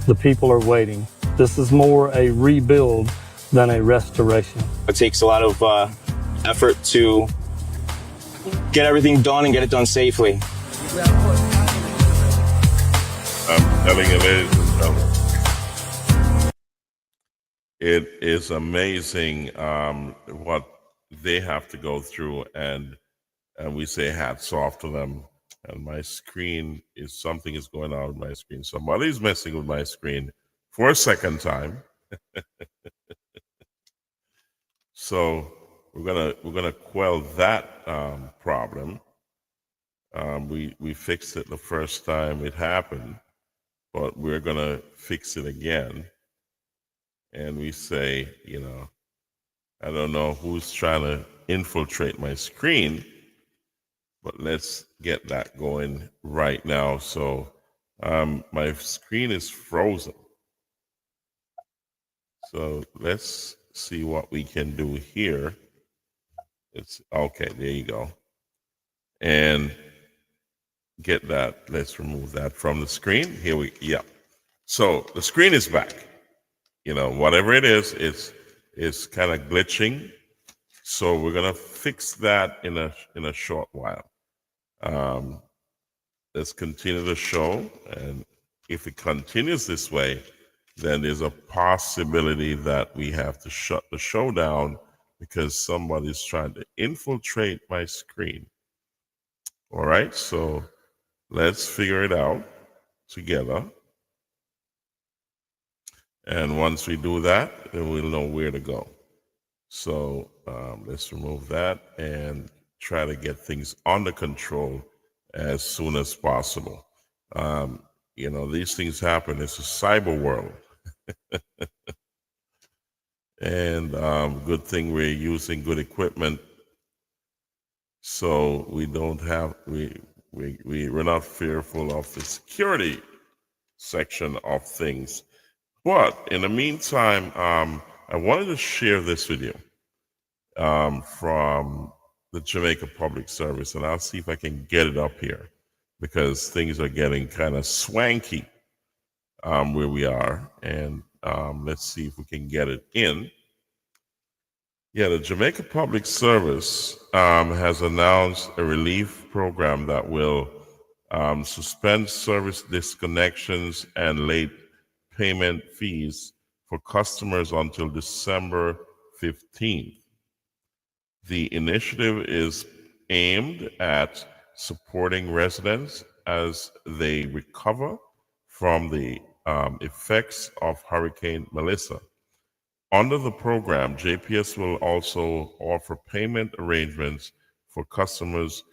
the people are waiting. This is more a rebuild than a restoration. It takes a lot of effort to get everything done and get it done safely. I'm telling you, ladies and gentlemen, it is amazing what they have to go through, and we say hats off to them. And my screen something is going on with my screen. Somebody's messing with my screen for a second time. So we're gonna quell that problem. We fixed it the first time it happened, but we're gonna fix it again. And we say, you know, I don't know who's trying to infiltrate my screen, but let's get that going right now. So my screen is frozen. So let's see what we can do here. It's okay, there you go. And get that, let's remove that from the screen. Yeah. So the screen is back. You know, whatever it is, it's kind of glitching. So we're gonna fix that in a short while. Let's continue the show, and if it continues this way, then there's a possibility that we have to shut the show down because somebody's trying to infiltrate my screen. All right, so let's figure it out together. And once we do that, then we'll know where to go. So let's remove that and try to get things under control as soon as possible. You know, these things happen. It's a cyber world. And good thing we're using good equipment, so we don't have we're not fearful of the security section of things. But in the meantime, I wanted to share this video from the Jamaica Public Service, and I'll see if I can get it up here because things are getting kind of swanky where we are, and let's see if we can get it in. Yeah, the Jamaica Public Service has announced a relief program that will suspend service disconnections and late payment fees for customers until December 15th. The initiative is aimed at supporting residents as they recover from the effects of Hurricane Melissa. Under the program, JPS will also offer payment arrangements for customers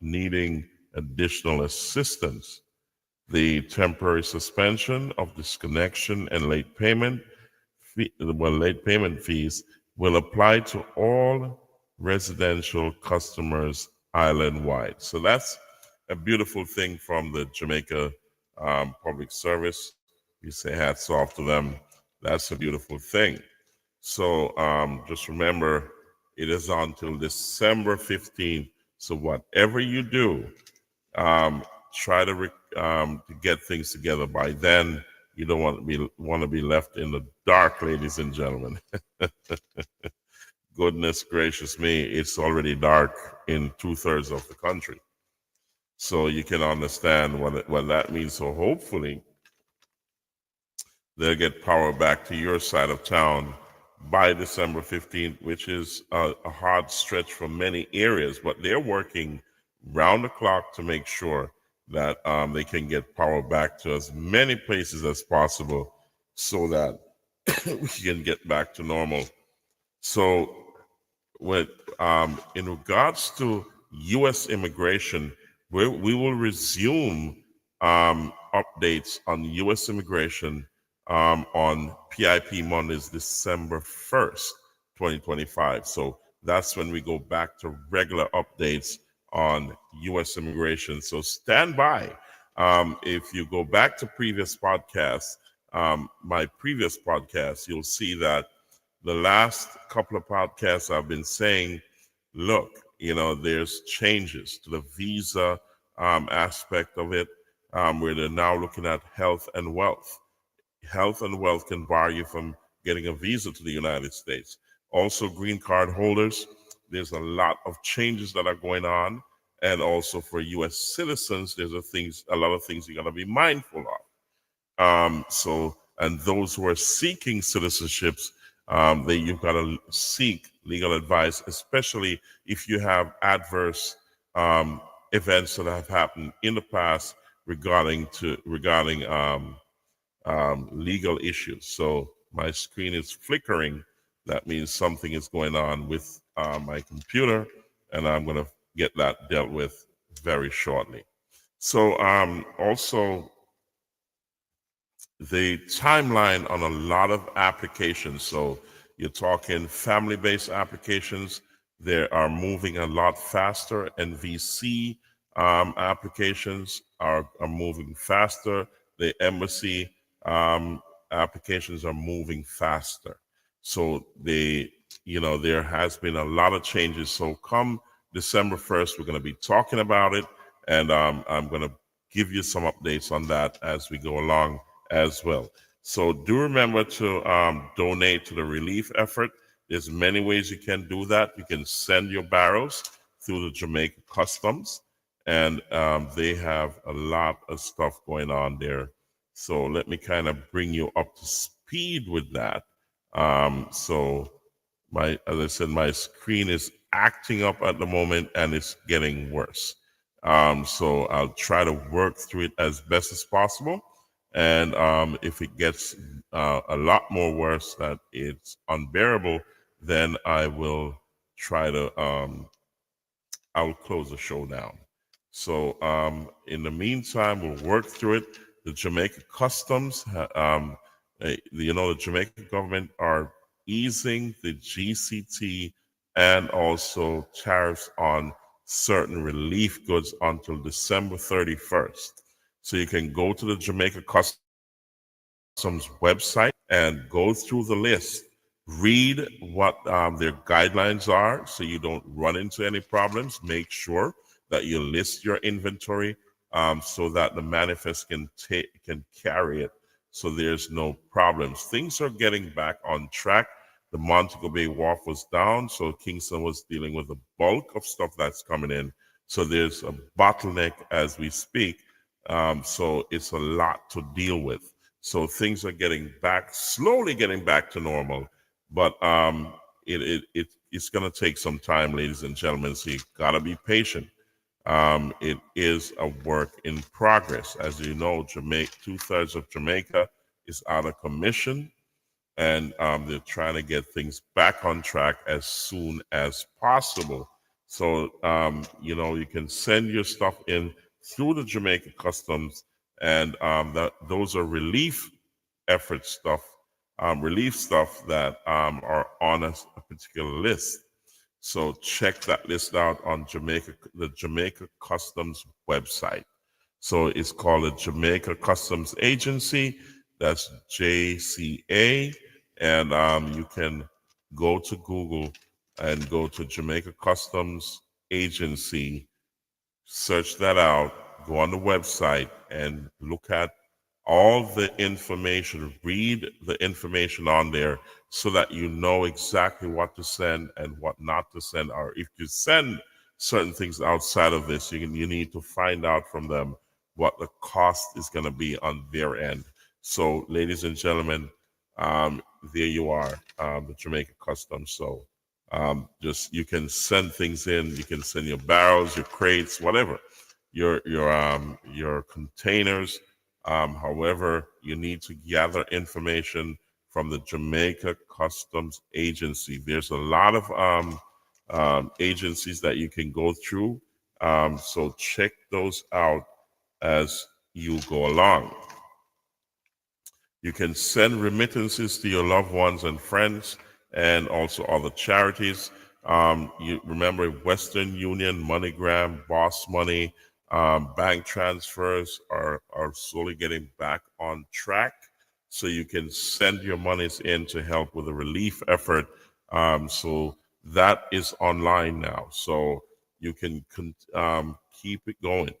needing additional assistance. The temporary suspension of disconnection and late payment fees will apply to all residential customers island-wide. So that's a beautiful thing from the Jamaica Public Service. We say hats off to them. That's a beautiful thing. So just remember, it is until December 15th. So whatever you do, try to get things together by then. You don't want to be left in the dark, ladies and gentlemen. Goodness gracious me, it's already dark in 2/3 of the country. So you can understand what that means. So hopefully they'll get power back to your side of town by December 15th, which is a hard stretch for many areas, but they're working round the clock to make sure that they can get power back to as many places as possible so that we can get back to normal. So in regards to U.S. immigration, we will resume updates on U.S. immigration on PIP Mondays, December 1st, 2025. So that's when we go back to regular updates on U.S. immigration. So stand by. If you go back to previous podcasts, my previous podcast, you'll see that the last couple of podcasts I've been saying, look, there's changes to the visa aspect of it, where they're now looking at health and wealth. Health and wealth can bar you from getting a visa to the United States. Also, green card holders, there's a lot of changes that are going on. And also for U.S. citizens, there's a lot of things you got to be mindful of. And those who are seeking citizenships, you've got to seek legal advice, especially if you have adverse events that have happened in the past regarding legal issues. So my screen is flickering. That means something is going on with my computer, and I'm going to get that dealt with very shortly. So also the timeline on a lot of applications. So you're talking family-based applications. They are moving a lot faster, and VC applications are moving faster. The embassy applications are moving faster. So there has been a lot of changes. So come December 1st, we're going to be talking about it, and I'm going to give you some updates on that as we go along as well. So do remember to donate to the relief effort. There's many ways you can do that. You can send your barrels through the Jamaica Customs, and they have a lot of stuff going on there. So let me kind of bring you up to speed with that. So as I said, my screen is acting up at the moment, and it's getting worse. So I'll try to work through it as best as possible. And if it gets a lot more worse, that it's unbearable, then I will try to, I'll close the show down. So in the meantime, we'll work through it. The Jamaica Customs, the Jamaican government are easing the GCT and also tariffs on certain relief goods until December 31st. So you can go to the Jamaica Customs website and go through the list. Read what their guidelines are so you don't run into any problems. Make sure that you list your inventory so that the manifest can carry it, so there's no problems. Things are getting back on track. The Montego Bay Wharf was down, so Kingston was dealing with the bulk of stuff that's coming in. So there's a bottleneck as we speak. So it's a lot to deal with. So things are slowly getting back to normal, but it's going to take some time, ladies and gentlemen. So you gotta be patient. It is a work in progress. As you know, 2/3 of Jamaica is out of commission, and they're trying to get things back on track as soon as possible. So, you can send your stuff in through the Jamaica Customs, and those are relief effort stuff, relief stuff that are on a particular list. So check that list out on the Jamaica Customs website. So it's called the Jamaica Customs Agency. That's JCA, and you can go to Google and go to Jamaica Customs Agency, search that out, go on the website and look at all the information, read the information on there so that you know exactly what to send and what not to send. Or if you send certain things outside of this, you need to find out from them what the cost is going to be on their end. So, ladies and gentlemen, there you are, the Jamaica Customs. So just you can send things in. You can send your barrels, your crates, whatever, your containers. However, you need to gather information from the Jamaica Customs Agency. There's a lot of agencies that you can go through. So check those out as you go along. You can send remittances to your loved ones and friends and also other charities. You remember Western Union, MoneyGram, Boss Money, bank transfers are slowly getting back on track. So you can send your monies in to help with the relief effort. So that is online now. So you can keep it going.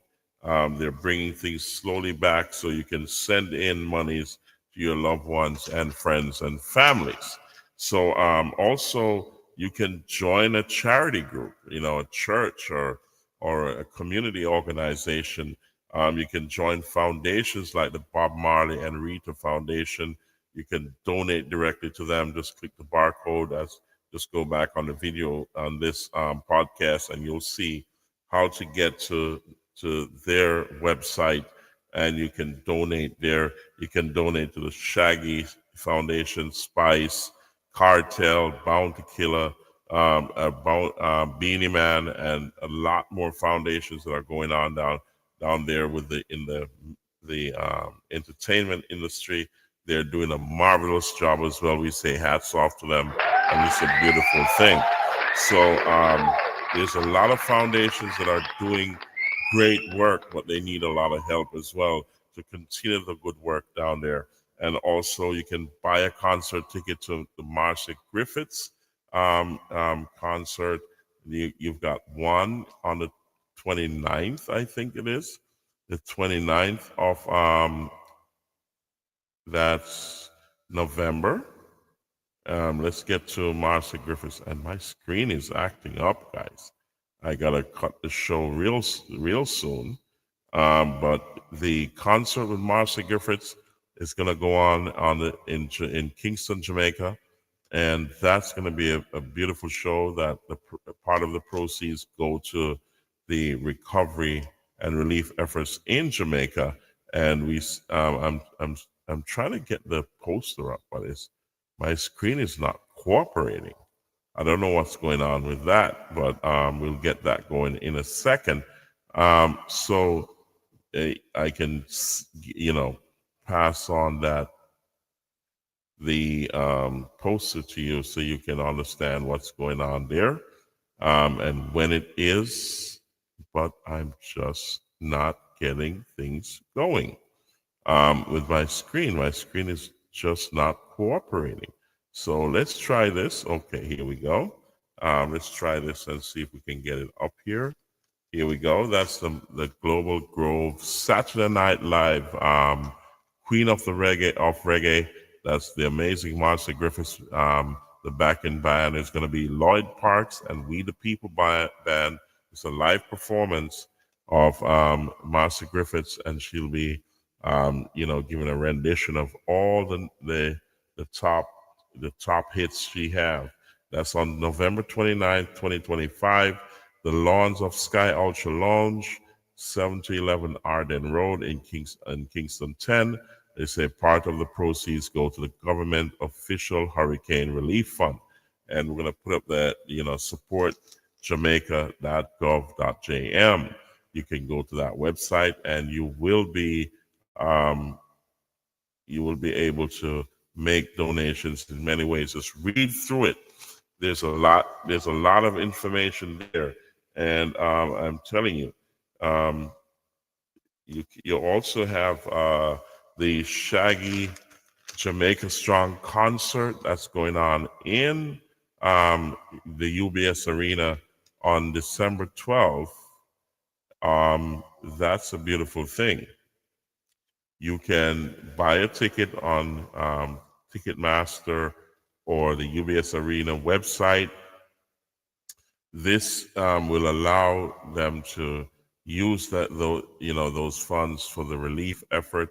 They're bringing things slowly back so you can send in monies to your loved ones and friends and families. So also you can join a charity group, a church or a community organization. You can join foundations like the Bob Marley and Rita Foundation. You can donate directly to them. Just click the barcode. Just go back on the video on this podcast, and you'll see how to get to their website, and you can donate there. You can donate to the Shaggy Foundation, Spice, Cartel, Bounty Killer, Beanie Man, and a lot more foundations that are going on down there in the entertainment industry. They're doing a marvelous job as well. We say hats off to them, and it's a beautiful thing. So there's a lot of foundations that are doing great work, but they need a lot of help as well to continue the good work down there. And also, you can buy a concert ticket to the Marcia Griffiths concert. You've got one on the 29th, I think it is, the 29th of that's November. Let's get to Marcia Griffiths, and my screen is acting up, guys. I gotta cut the show real soon. But the concert with Marcia Griffiths is gonna go on in Kingston, Jamaica, and that's gonna be a beautiful show. That part of the proceeds go to the recovery and relief efforts in Jamaica. And I'm trying to get the poster up, but my screen is not cooperating. I don't know what's going on with that, but we'll get that going in a second. So I can, pass on the poster to you so you can understand what's going on there and when it is, but I'm just not getting things going with my screen. My screen is just not cooperating. So let's try this. Okay, here we go. Let's try this and see if we can get it up here. Here we go. That's the Global Grove Saturday Night Live Queen of the Reggae. That's the amazing Marcia Griffiths. The backing band is going to be Lloyd Parks and We the People Band. It's a live performance of Marcia Griffiths, and she'll be, giving a rendition of all the top hits she have. That's on November 29th, 2025. The Lawns of Sky Ultra Lounge, 7 to 11 Arden Road in Kingston 10. They say part of the proceeds go to the government official hurricane relief fund. And we're going to put up the, support jamaica.gov.jm. You can go to that website, and you will be able to make donations in many ways. Just read through it. There's a lot of information there, and I'm telling you, you also have the Shaggy Jamaica Strong concert that's going on in the UBS Arena on December 12th. That's a beautiful thing. You can buy a ticket on Ticketmaster or the UBS Arena website. This will allow them to use those funds for the relief effort.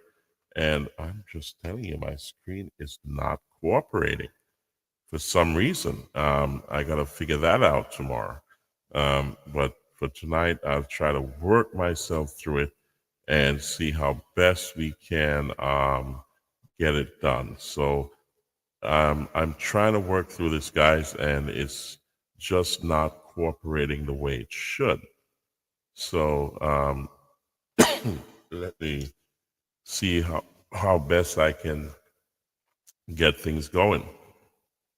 And I'm just telling you, my screen is not cooperating for some reason. I got to figure that out tomorrow. But for tonight, I'll try to work myself through it and see how best we can get it done. So I'm trying to work through this, guys, and it's just not cooperating the way it should. So let me see how best I can get things going.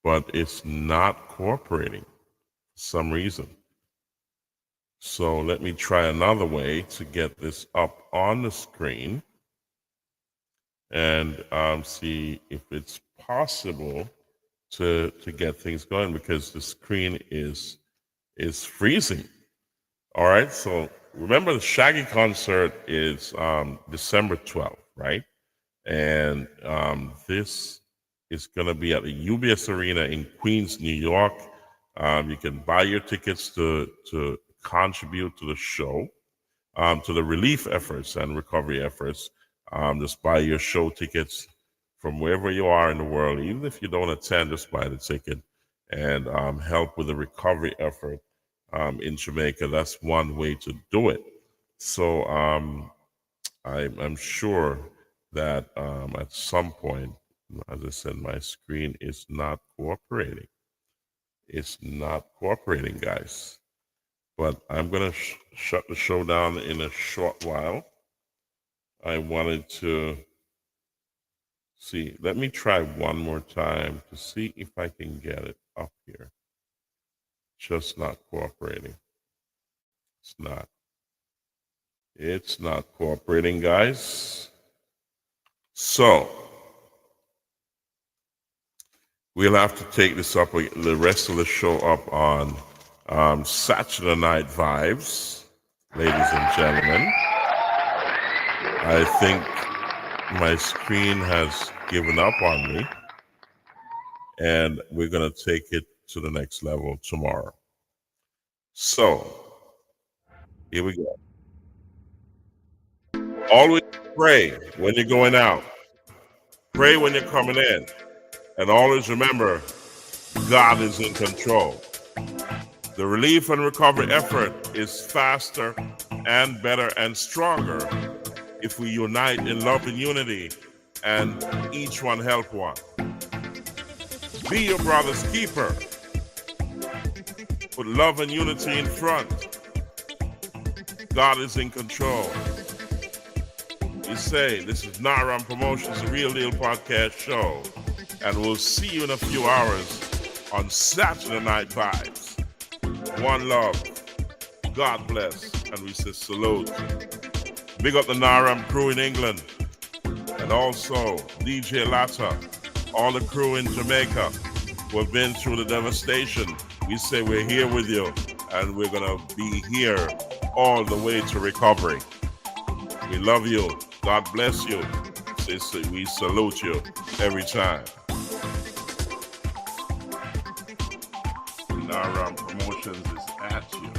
But it's not cooperating for some reason. So let me try another way to get this up on the screen and see if it's possible to get things going, because the screen is freezing. All right, so remember the Shaggy concert is December 12th, right? And this is going to be at the UBS Arena in Queens, New York. You can buy your tickets to contribute to the show, to the relief efforts and recovery efforts. Just buy your show tickets from wherever you are in the world. Even if you don't attend, just buy the ticket and help with the recovery effort in Jamaica. That's one way to do it. So I'm sure that at some point, as I said, my screen is not cooperating. It's not cooperating, guys. But I'm going to shut the show down in a short while. I wanted to see. Let me try one more time to see if I can get it up here. Just not cooperating. It's not cooperating, guys. So we'll have to take this up, the rest of the show up on Saturday Night Vibes, ladies and gentlemen. I think my screen has given up on me, and we're going to take it to the next level tomorrow. So here we go. Always pray when you're going out. Pray when you're coming in. And always remember, God is in control. The relief and recovery effort is faster and better and stronger if we unite in love and unity and each one help one. Be your brother's keeper. Put love and unity in front. God is in control. You say, this is Naram Promotions, the Real Deal Podcast Show. And we'll see you in a few hours on Saturday Night Vibes. One love. God bless. And we say salute. Big up the Naram crew in England. And also DJ Latta, all the crew in Jamaica who have been through the devastation. We say we're here with you, and we're going to be here all the way to recovery. We love you. God bless you. We salute you every time. Naram Promotions is at you.